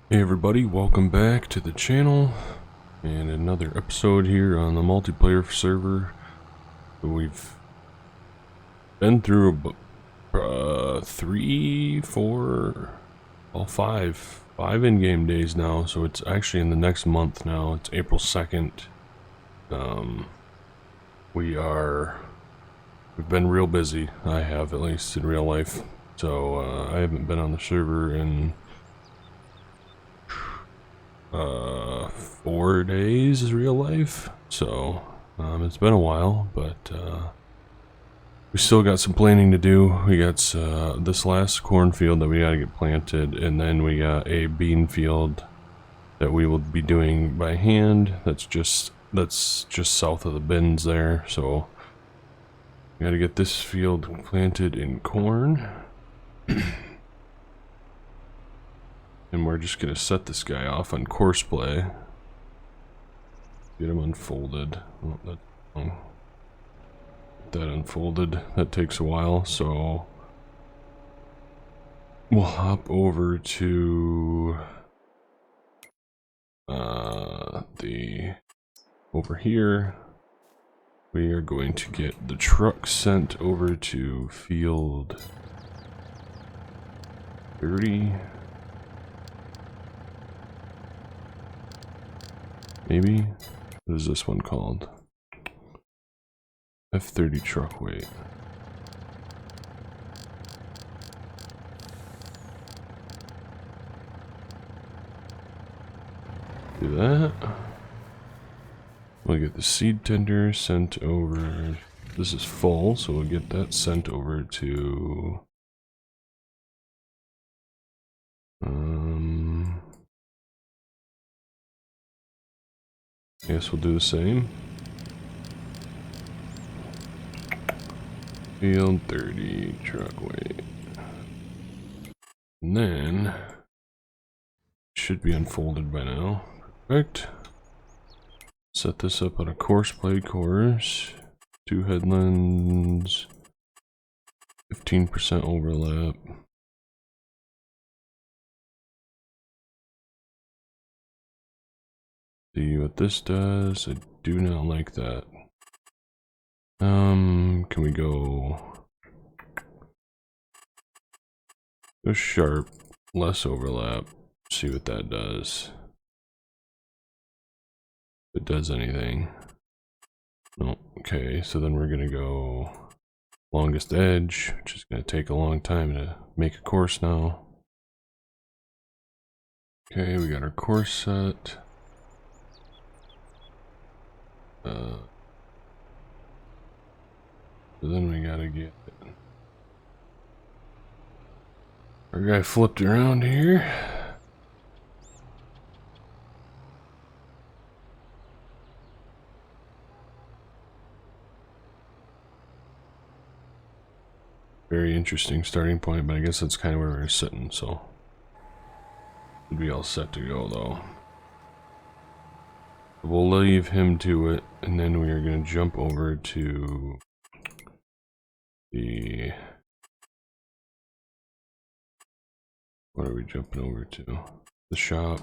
Hey everybody, welcome back to the channel and another episode here on the multiplayer server. We've been through five in-game days now, so it's actually in the next month now. It's April 2nd. We've been real busy. I have, at least in real life. So I haven't been on the server in 4 days real life, so it's been a while, but we still got some planning to do. We got this last cornfield that we gotta get planted, and then we got a bean field that we will be doing by hand. That's just south of the bins there, so we gotta get this field planted in corn. And we're just gonna set this guy off on course play. Get him unfolded. Oh, that's wrong. Get that unfolded. That takes a while, so we'll hop over to over here. We are going to get the truck sent over to field 30. Maybe? What is this one called? F30 truck weight. Do that. We'll get the seed tender sent over. This is full, so we'll get that sent over to I guess we'll do the same. Field 30 truck weight. And then should be unfolded by now. Perfect. Set this up on a course play course. 2 headlands. 15% overlap. See what this does. I do not like that. Can we go sharp, less overlap, see what that does. If it does anything. No, okay, so then we're gonna go longest edge, which is gonna take a long time to make a course now. Okay, we got our course set. So then we gotta get our guy flipped around here. Very interesting starting point, but I guess that's kind of where we're sitting, so we'll be all set to go though. We'll leave him to it, and then we are going to jump over to the... What are we jumping over to? The shop.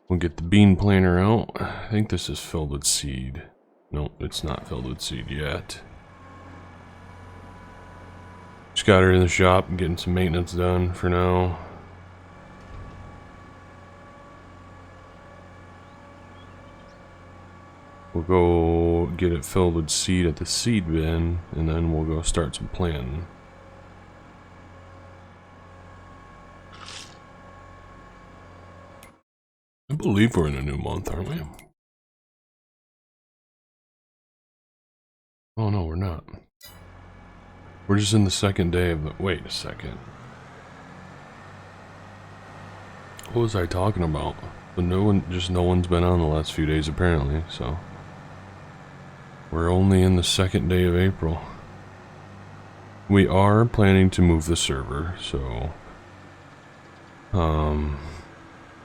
We'll get the bean planter out. I think this is filled with seed. Nope, it's not filled with seed yet. Just got her in the shop and getting some maintenance done for now. We'll go get it filled with seed at the seed bin, and then we'll go start some planting. I believe we're in a new month, aren't we? Oh no, we're not. We're just in the second day of the... Wait a second. What was I talking about? But no one's been on the last few days apparently, so... We're only in the second day of April. We are planning to move the server, so...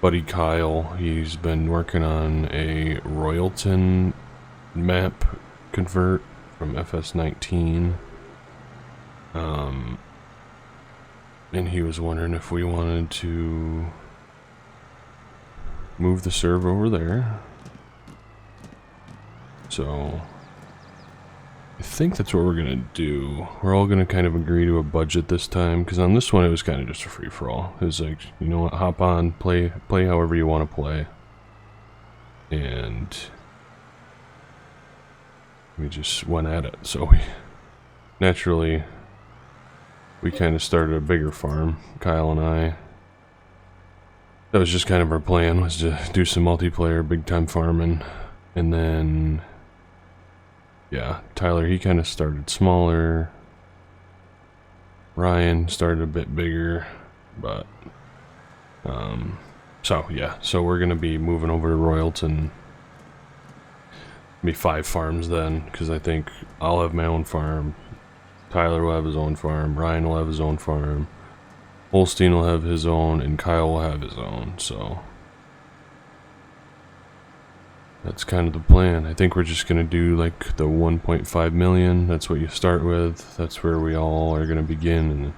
Buddy Kyle, he's been working on a Royalton map convert from FS19. And he was wondering if we wanted to move the server over there. So I think that's what we're gonna do. We're all gonna kind of agree to a budget this time, because on this one it was kind of just a free-for-all. It was like, you know what, hop on, play however you want to play. And we just went at it. So we naturally kind of started a bigger farm, Kyle and I. That was just kind of our plan, was to do some multiplayer, big time farming. And then, yeah, Tyler, he kind of started smaller. Ryan started a bit bigger, but, so yeah, so we're going to be moving over to Royalton. Be 5 farms then, because I think I'll have my own farm. Tyler will have his own farm. Ryan will have his own farm. Holstein will have his own, and Kyle will have his own, so that's kind of the plan. I think we're just going to do like the 1.5 million. That's what you start with. That's where we all are going to begin, and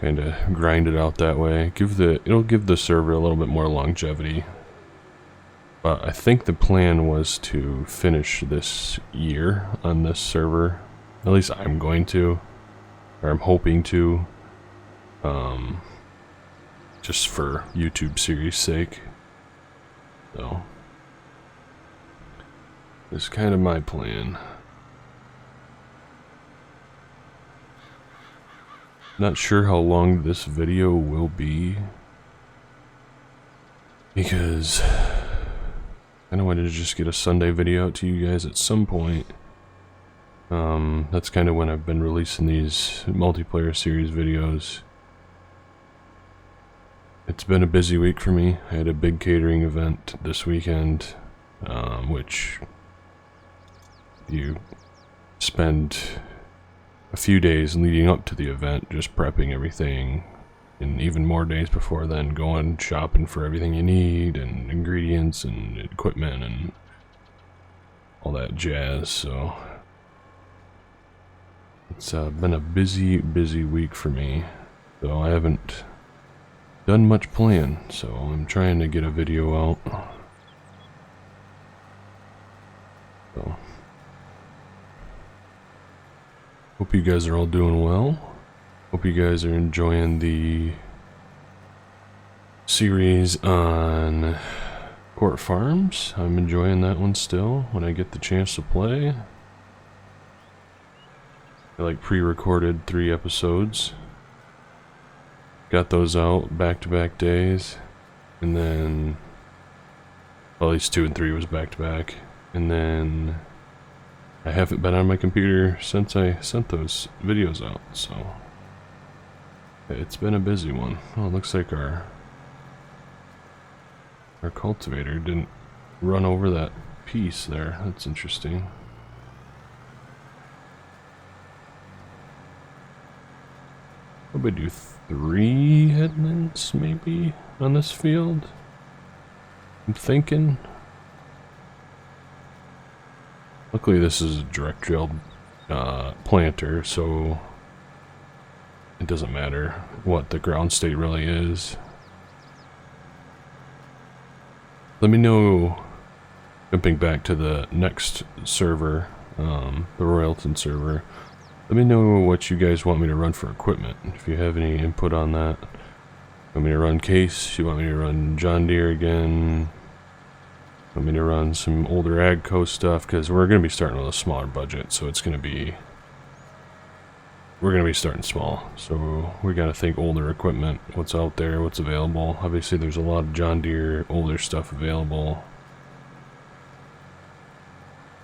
kind of grind it out that way. It'll give the server a little bit more longevity. But I think the plan was to finish this year on this server. At least I'm going to, or I'm hoping to. Just for YouTube series sake. So this is kind of my plan. Not sure how long this video will be, because I wanted to just get a Sunday video out to you guys at some point. That's kind of when I've been releasing these multiplayer series videos. It's been a busy week for me. I had a big catering event this weekend, which you spend a few days leading up to the event just prepping everything, and even more days before then going shopping for everything you need and ingredients and equipment and all that jazz. So it's been a busy week for me, so I haven't done much plan, so I'm trying to get a video out. So hope you guys are all doing well. Hope you guys are enjoying the series on Court Farms. I'm enjoying that one still when I get the chance to play. I like pre-recorded 3 episodes. Got those out back-to-back days, and then, well, at least 2 and 3 was back-to-back, and then I haven't been on my computer since I sent those videos out, so it's been a busy one. Oh, it looks like our cultivator didn't run over that piece there. That's interesting. Probably do 3 headlands maybe on this field, I'm thinking. Luckily this is a direct drilled planter, so it doesn't matter what the ground state really is. Let me know, jumping back to the next server, the Royalton server, let me know what you guys want me to run for equipment, if you have any input on that. You want me to run Case? You want me to run John Deere again? You want me to run some older AGCO stuff? Because we're going to be starting with a smaller budget, so it's going to be... we're going to be starting small. So we got to think older equipment, what's out there, what's available. Obviously there's a lot of John Deere older stuff available.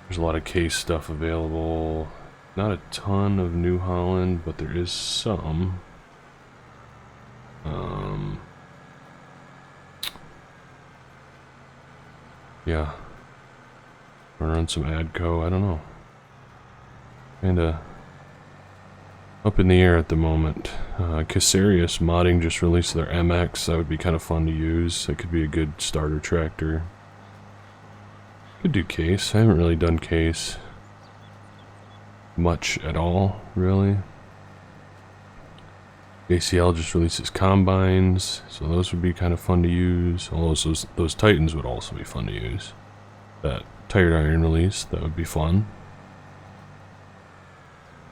There's a lot of Case stuff available. Not a ton of New Holland, but there is some. Yeah. We're on some AGCO, I don't know. Kinda up in the air at the moment. Casarius Modding just released their MX. That would be kind of fun to use. That could be a good starter tractor. Could do Case. I haven't really done Case much at all, really. ACL just releases combines, so those would be kind of fun to use. Although those Titans would also be fun to use. That tired iron release, that would be fun.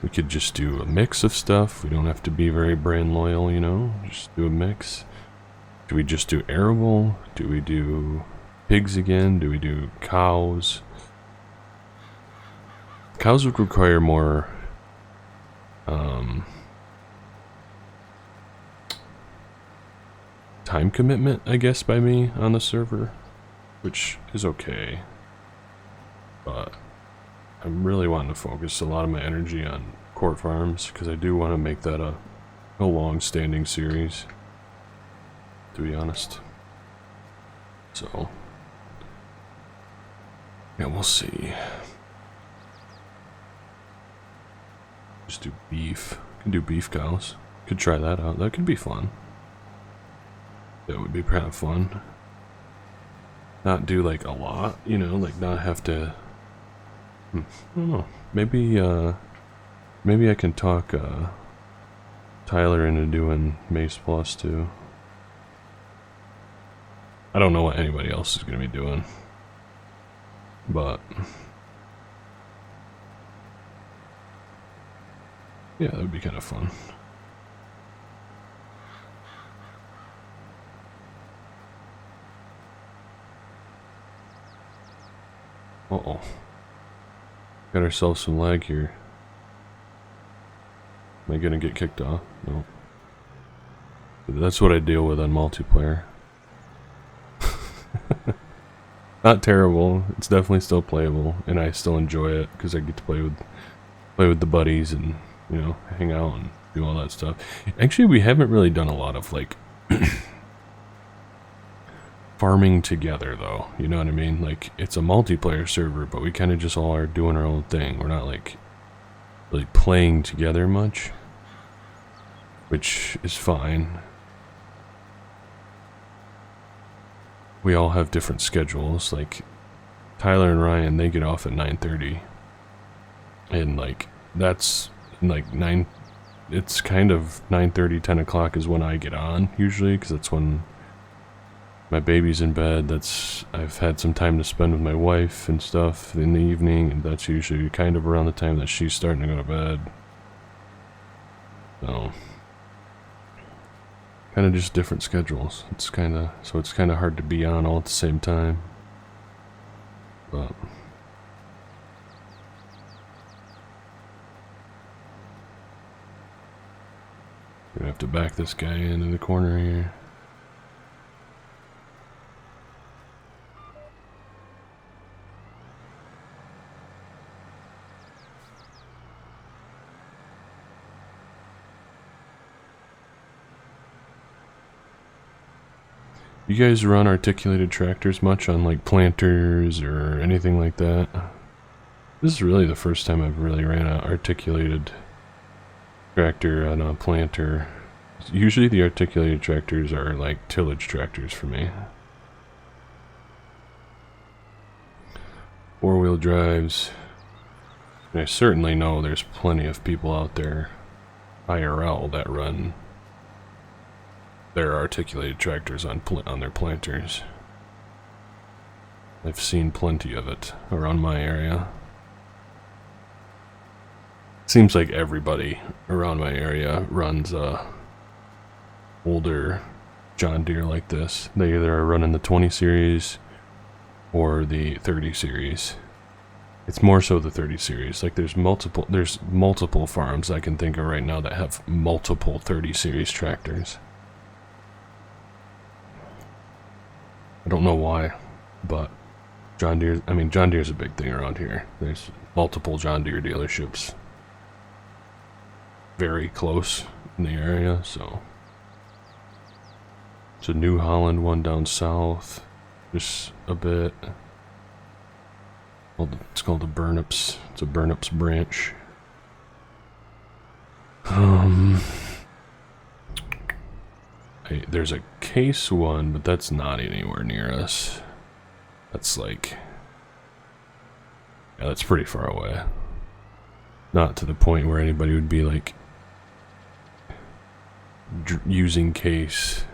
We could just do a mix of stuff. We don't have to be very brand loyal, you know. Just do a mix. Do we just do arable? Do we do pigs again? Do we do cows? Cows would require more time commitment, I guess, by me on the server, which is okay. But I'm really wanting to focus a lot of my energy on court farms because I do want to make that a long-standing series, to be honest. So yeah, we'll see. Just do beef. Can do beef cows. Could try that out. That could be fun. That would be kind of fun. Not do like a lot, you know, like not have to. I don't know. Maybe maybe I can talk Tyler into doing Mace Plus too. I don't know what anybody else is gonna be doing, but yeah, that would be kind of fun. Uh-oh. Got ourselves some lag here. Am I gonna get kicked off? No. That's what I deal with on multiplayer. Not terrible. It's definitely still playable, and I still enjoy it because I get to play with the buddies and, you know, hang out and do all that stuff. Actually, we haven't really done a lot of like farming together, though. You know what I mean? Like, it's a multiplayer server, but we kind of just all are doing our own thing. We're not like really playing together much, which is fine. We all have different schedules. Like Tyler and Ryan, they get off at 9:30, and like that's like 9. It's kind of 9:30, 10 o'clock is when I get on usually, because that's when my baby's in bed. I've had some time to spend with my wife and stuff in the evening, and that's usually kind of around the time that she's starting to go to bed. So kind of just different schedules. It's kind of hard to be on all at the same time. But we're gonna have to back this guy into the corner here. You guys run articulated tractors much on like planters or anything like that? This is really the first time I've really ran an articulated tractor on a planter. Usually the articulated tractors are like tillage tractors for me. Four-wheel drives. And I certainly know there's plenty of people out there, IRL, that run their articulated tractors on their planters. I've seen plenty of it around my area. Seems like everybody around my area runs older John Deere like this. They either are running the 20 series or the 30 series. It's more so the 30 series. Like there's multiple farms I can think of right now that have multiple 30 series tractors. I don't know why, but John Deere's a big thing around here. There's multiple John Deere dealerships very close in the area, so it's a New Holland one down south, just a bit. It's called the Burnups. It's a Burnups branch. There's a Case one, but that's not anywhere near us. That's like, yeah, that's pretty far away. Not to the point where anybody would be like using case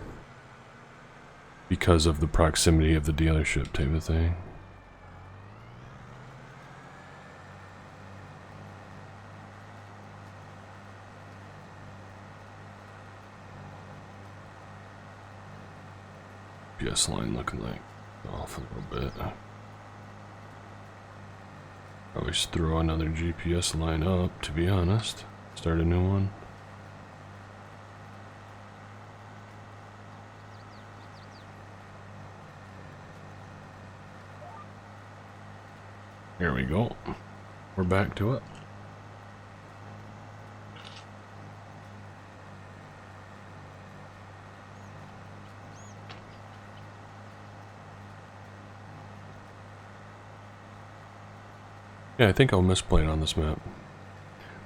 because of the proximity of the dealership type of thing. GPS line looking like off a little bit. Probably should throw another GPS line up, to be honest. Start a new one. Here we go. We're back to it. Yeah, I think I'll misplay it on this map.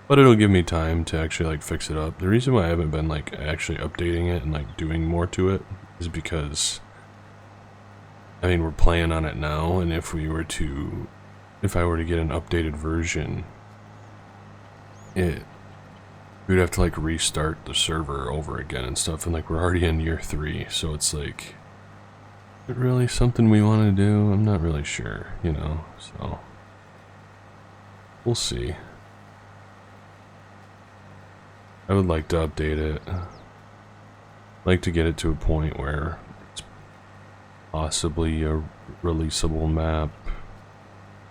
But it'll give me time to actually like fix it up. The reason why I haven't been like actually updating it and like doing more to it is because I mean we're playing on it now, and if I were to get an updated version, we'd have to like restart the server over again and stuff, and like we're already in year 3, so it's like, is it really something we want to do? I'm not really sure, you know, so we'll see. I would like to update it. I'd like to get it to a point where it's possibly a releasable map.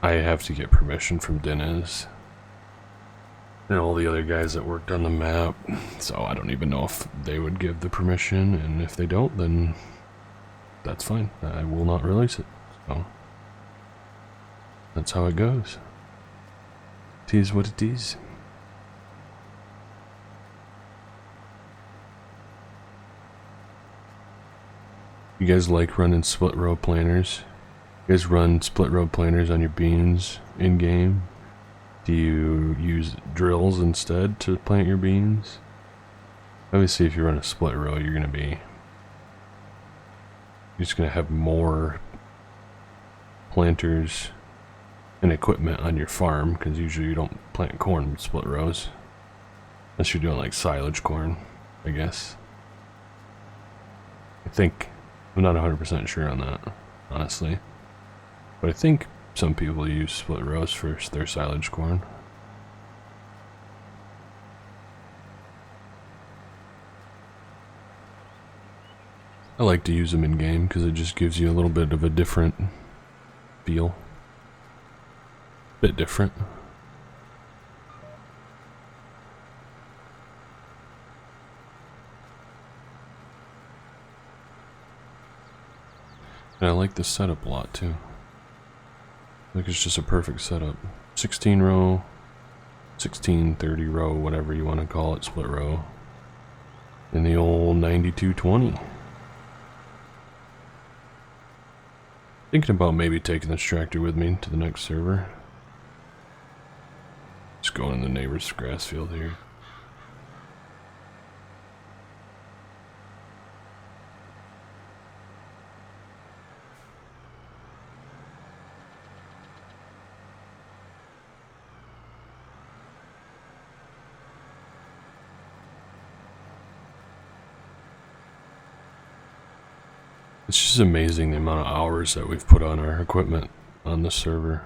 I have to get permission from Diniz and all the other guys that worked on the map, so I don't even know if they would give the permission, and if they don't, then that's fine. I will not release it. So that's how it goes. It is what it is. You guys like running split row planters? You guys run split row planters on your beans in game? Do you use drills instead to plant your beans? Obviously, if you run a split row, you're just gonna have more planters and equipment on your farm, because usually you don't plant corn with split rows unless you're doing like silage corn, I guess. I think, I'm not 100% sure on that, honestly, but I think some people use split rows for their silage corn. I like to use them in game because it just gives you a little bit of a different feel. Bit different. And I like this setup a lot too. Like it's just a perfect setup. 16 row, 16, 30 row, whatever you want to call it, split row. In the old 9220. Thinking about maybe taking this tractor with me to the next server. Just going in the neighbor's grass field here. It's just amazing the amount of hours that we've put on our equipment on this server.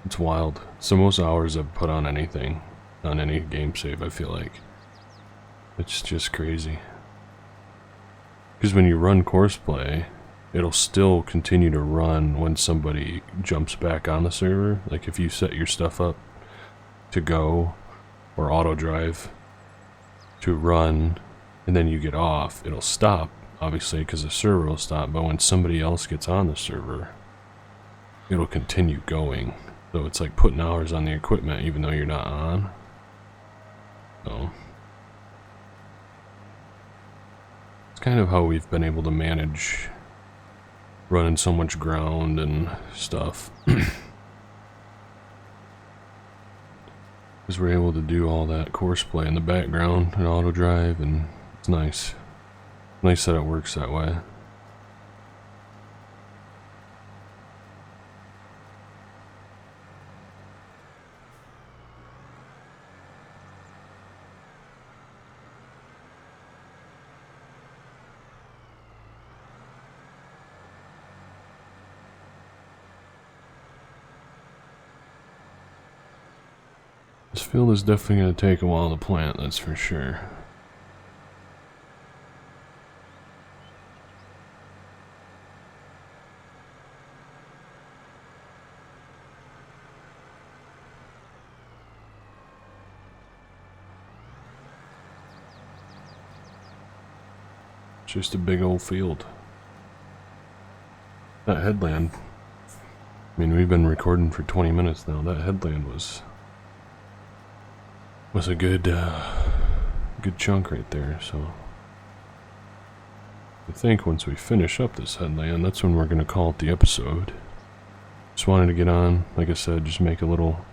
It's wild. It's the most hours I've put on anything, on any game save, I feel like. It's just crazy. Because when you run course play, it'll still continue to run when somebody jumps back on the server. Like if you set your stuff up to go or auto drive to run and then you get off, it'll stop, obviously, because the server will stop, but when somebody else gets on the server, it'll continue going. So it's like putting hours on the equipment even though you're not on. So it's kind of how we've been able to manage running so much ground and stuff. Because we're able to do all that course play in the background and auto drive, and it's nice. Nice that it works that way. This field is definitely going to take a while to plant, that's for sure. Just a big old field. That headland, I mean, we've been recording for 20 minutes now. That headland was a good good chunk right there. So I think once we finish up this headland, that's when we're gonna call it the episode. Just wanted to get on, like I said, just make a little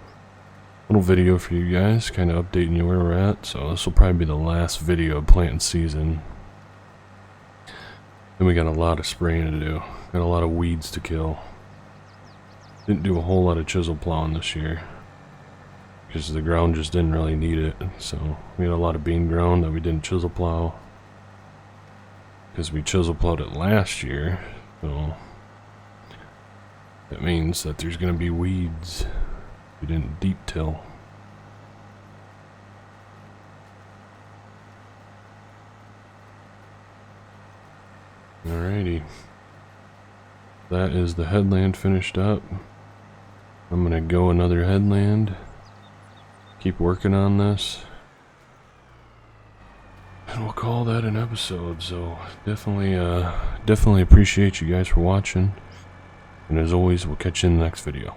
video for you guys, kind of updating you where we're at. So this will probably be the last video of planting season. Then we got a lot of spraying to do. Got a lot of weeds to kill. Didn't do a whole lot of chisel plowing this year, because the ground just didn't really need it. So we had a lot of bean ground that we didn't chisel plow, because we chisel plowed it last year. So that means that there's going to be weeds. We didn't deep till. Alrighty. That is the headland finished up. I'm gonna go another headland. Keep working on this. And we'll call that an episode. So definitely appreciate you guys for watching. And as always, we'll catch you in the next video.